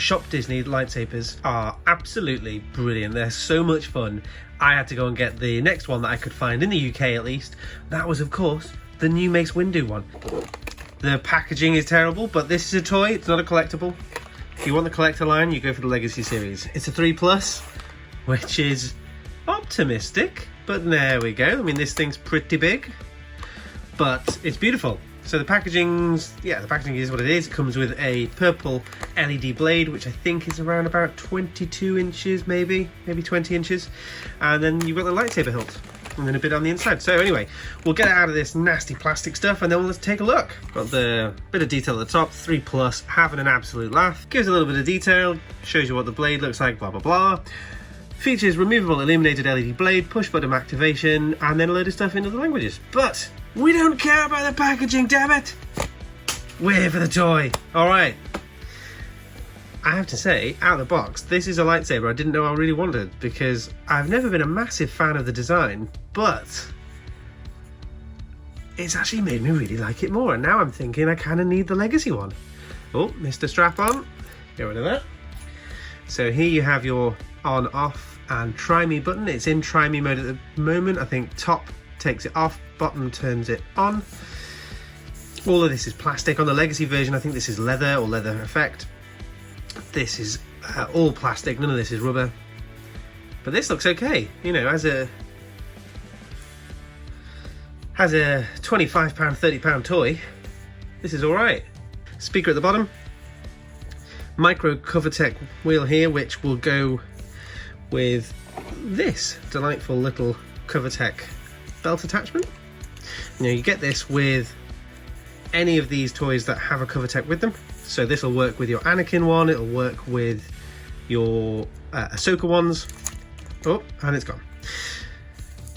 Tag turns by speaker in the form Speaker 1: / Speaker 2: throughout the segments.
Speaker 1: Shop Disney lightsabers are absolutely brilliant. They're so much fun. I had to go and get the next one that I could find in the UK at least. That was, of course, the new Mace Windu one. The packaging is terrible, but this is a toy, it's not a collectible. If you want the collector line, you go for the Legacy series. It's a 3+, which is optimistic, but there we go. I mean, this thing's pretty big, but it's beautiful. So the packaging's, yeah, the packaging is what it is. It comes with a purple LED blade, which I think is around about 22 inches, maybe 20 inches. And then you've got the lightsaber hilt, and then a bit on the inside. So anyway, we'll get it out of this nasty plastic stuff, and then let's take a look. Got the bit of detail at the top, 3+, having an absolute laugh. Gives a little bit of detail, shows you what the blade looks like, blah, blah, blah. Features removable illuminated LED blade, push button activation, and then a load of stuff in other languages. But we don't care about the packaging, damn it! We're here for the toy. All right. I have to say, out of the box, this is a lightsaber I didn't know I really wanted, because I've never been a massive fan of the design, but it's actually made me really like it more. And now I'm thinking I kind of need the Legacy one. Oh, Mr. Strap-on. Get rid of that. So here you have your on, off, and try me button. It's in try me mode at the moment. I think top takes it off, bottom turns it on. All of this is plastic. On the Legacy version, I think this is leather or leather effect. This is all plastic, none of this is rubber. But this looks okay, you know, as a £25, £30 toy, this is alright. Speaker at the bottom. Micro Covertech wheel here, which will go with this delightful little Covertech belt attachment. Now you get this with any of these toys that have a Covertech with them. So this will work with your Anakin one, it'll work with your Ahsoka ones. Oh, and it's gone.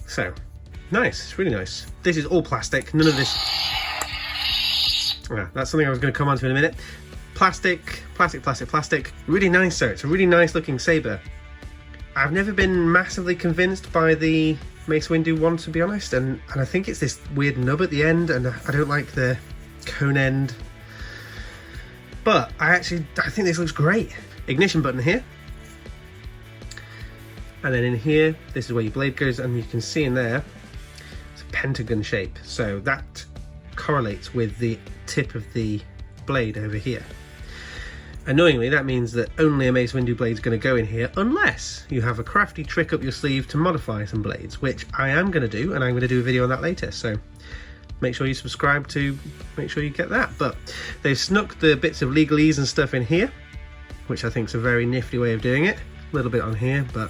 Speaker 1: So, nice, it's really nice. This is all plastic, none of this... Yeah, that's something I was going to come on to in a minute. Plastic, plastic, plastic, plastic. Really nice though, it's a really nice looking saber. I've never been massively convinced by the Mace Windu one, to be honest, and I think it's this weird nub at the end, and I don't like the cone end. But I think this looks great. Ignition button here. And then in here, this is where your blade goes, and you can see in there, it's a pentagon shape. So that correlates with the tip of the blade over here. Annoyingly, that means that only a Mace Windu blade is going to go in here, unless you have a crafty trick up your sleeve to modify some blades, which I am going to do, and I'm going to do a video on that later. So make sure you subscribe to make sure you get that. But they've snuck the bits of legalese and stuff in here, which I think is a very nifty way of doing it. A little bit on here, but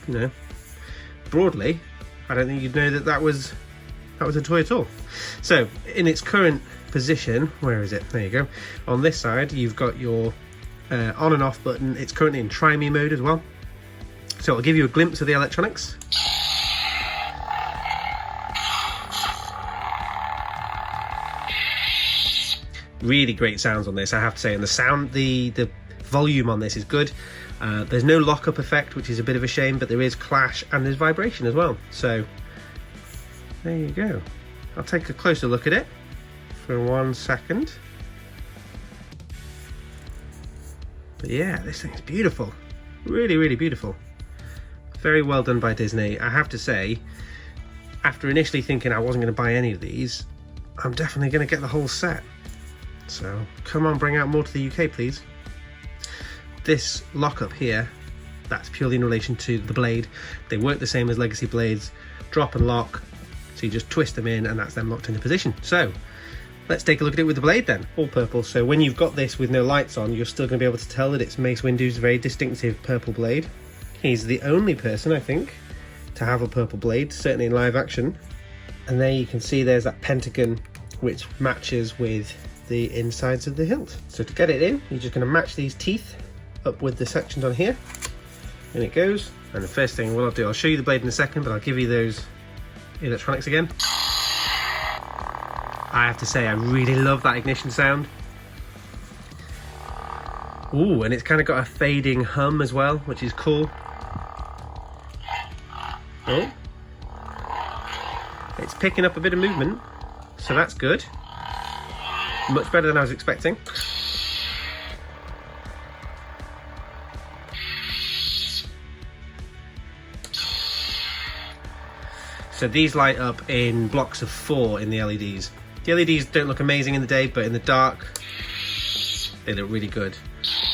Speaker 1: you know, broadly, I don't think you'd know that that was a toy at all. So in its current position, where is it? There you go. On this side, you've got your on and off button. It's currently in try me mode as well. So it'll give you a glimpse of the electronics. Really great sounds on this, I have to say, and the sound, the volume on this is good. There's no lockup effect, which is a bit of a shame, but there is clash and there's vibration as well. So there you go. I'll take a closer look at it for 1 second. But yeah, this thing's beautiful. Really, really beautiful. Very well done by Disney. I have to say, after initially thinking I wasn't going to buy any of these, I'm definitely going to get the whole set. So come on, bring out more to the UK, please. This lockup here, that's purely in relation to the blade. They work the same as Legacy blades, drop and lock. So you just twist them in and that's them locked into position. So let's take a look at it with the blade then. All purple. So when you've got this with no lights on, you're still going to be able to tell that it's Mace Windu's very distinctive purple blade. He's the only person, I think, to have a purple blade, certainly in live action. And there you can see there's that pentagon which matches with the insides of the hilt. So to get it in, you're just going to match these teeth up with the sections on here. And it goes. And the first thing, what I'll do, I'll show you the blade in a second, but I'll give you those electronics again. I have to say, I really love that ignition sound. Ooh, and it's kind of got a fading hum as well, which is cool. Oh. It's picking up a bit of movement, so that's good. Much better than I was expecting. So these light up in blocks of 4 in the LEDs. The LEDs don't look amazing in the day, but in the dark, they look really good.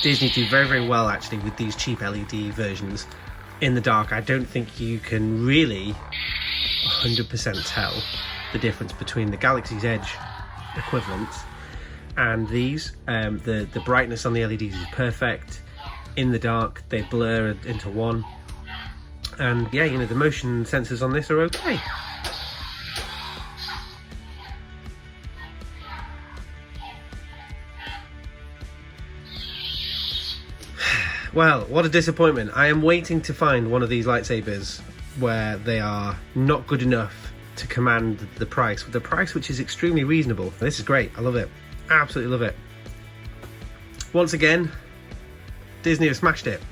Speaker 1: Disney do very, very well actually with these cheap LED versions. In the dark, I don't think you can really 100% tell the difference between the Galaxy's Edge equivalents and these. The brightness on the LEDs is perfect. In the dark, they blur into one. And yeah, you know, the motion sensors on this are okay. Well, what a disappointment. I am waiting to find one of these lightsabers where they are not good enough to command the price, the price which is extremely reasonable. This is great. I love it. Absolutely love it. Once again, Disney have smashed it.